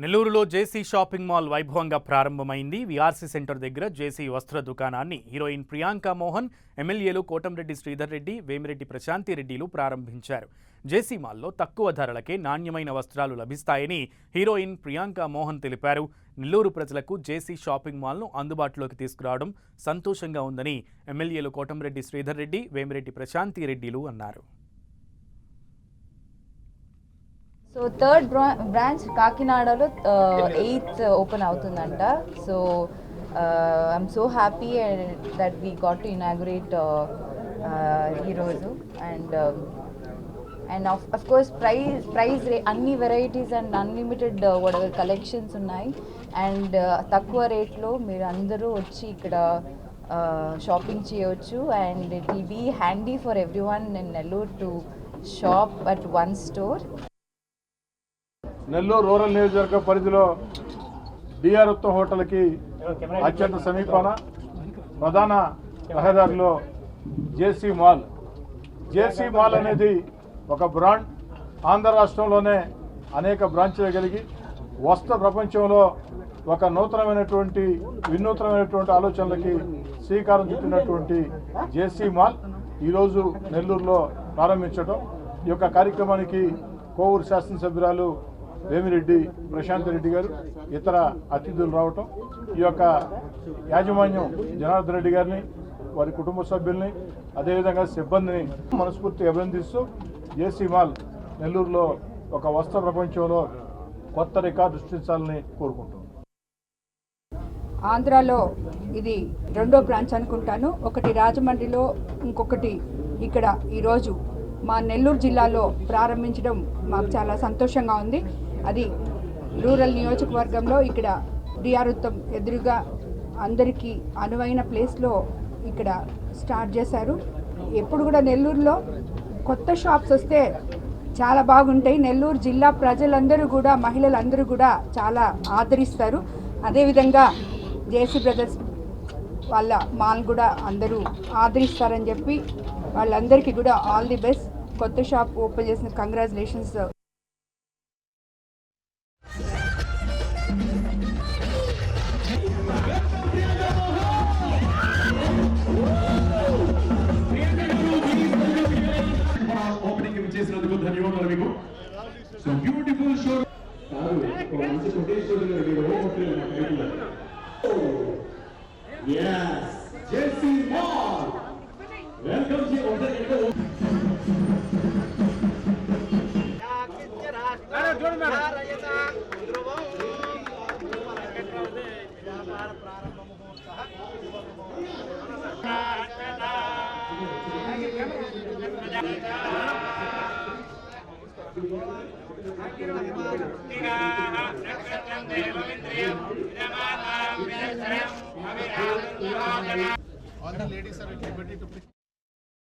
నెల్లూరులో జేసీ shopping mall వైభవంగా ప్రారంభమైంది. వీఆర్సీ సెంటర్ దగ్గర జేసీ వస్త్ర దుకాణాన్ని హీరోయిన్ ప్రియాంక మోహన్, ఎమ్మెల్యేలు కోటంరెడ్డి శ్రీధర్ రెడ్డి, వేమిరెడ్డి ప్రశాంతి రెడ్డిలు ప్రారంభించారు. జేసీ మాల్లో తక్కువ ధరలకే నాణ్యమైన వస్త్రాలు లభిస్తాయని హీరోయిన్ ప్రియాంక మోహన్ తెలిపారు. నెల్లూరు ప్రజలకు జేసీ షాపింగ్ మాల్ను అందుబాటులోకి తీసుకురావడం సంతోషంగా ఉందని ఎమ్మెల్యేలు కోటంరెడ్డి శ్రీధర్ రెడ్డి, వేమిరెడ్డి ప్రశాంతి రెడ్డిలు అన్నారు. So third branch Kakinadalo 8th open avutundanta. So I'm so happy that we got to inaugurate Heroes and of course price anni varieties and unlimited whatever collections unnai and takkuva rate lo meer andaru vachi ikkada shopping cheyochu and it will be handy for everyone in Nellore to shop at one store. Nellore rural నియోజకవర్గ పరిధిలో DR Uttam హోటల్కి అత్యంత సమీపాన ప్రధాన రహదారిలో జేసీ mall అనేది ఒక brand. Andhra రాష్ట్రంలోనే అనేక బ్రాంచ్లు కలిగి వస్త్ర ప్రపంచంలో ఒక వినూత్నమైనటువంటి ఆలోచనలకి శ్రీకారం చుట్టినటువంటి జేసీ మాల్ ఈరోజు నెల్లూరులో ప్రారంభించడం, ఈ యొక్క కార్యక్రమానికి కోవూరు శాసనసభ్యురాలు వేమిరెడ్డి ప్రశాంతి రెడ్డి గారు, ఇతర అతిథులు రావటం, ఈ యొక్క యాజమాన్యం జనార్దన్ రెడ్డి గారిని, వారి కుటుంబ సభ్యుల్ని, అదేవిధంగా సిబ్బందిని మనస్ఫూర్తిగా అభినందిస్తూ జేసీ మాల్ నెల్లూరులో ఒక వస్త్ర ప్రపంచంలో కొత్త రికార్డు సృష్టించాలని కోరుకుంటున్నాం. ఆంధ్రాలో ఇది రెండో బ్రాంచ్ అనుకుంటాను. ఒకటి రాజమండ్రిలో, ఇంకొకటి ఇక్కడ ఈరోజు మా నెల్లూరు జిల్లాలో ప్రారంభించడం మాకు చాలా సంతోషంగా ఉంది. అది రూరల్ నియోజకవర్గంలో ఇక్కడ డిఆర్ ఉత్తమ్ ఎదురుగా అందరికీ అనువైన ప్లేస్లో ఇక్కడ స్టార్ట్ చేశారు. ఎప్పుడు కూడా నెల్లూరులో కొత్త షాప్స్ వస్తే చాలా బాగుంటాయి. నెల్లూరు జిల్లా ప్రజలందరూ కూడా, మహిళలందరూ కూడా చాలా ఆదరిస్తారు. అదేవిధంగా జేసీ బ్రదర్స్ వాళ్ళ మాల్ కూడా అందరూ ఆదరిస్తారని చెప్పి వాళ్ళందరికీ కూడా ఆల్ ది బెస్ట్. కొత్త షాప్ ఓపెన్ చేసిన కంగ్రాచులేషన్స్. ఓపెనింగ్ చేసినందుకు ధన్యవాదాలు మీకు. సో బ్యూటిఫుల్ షో మంచి quotation yes JC mall welcome to all the ladies are at liberty to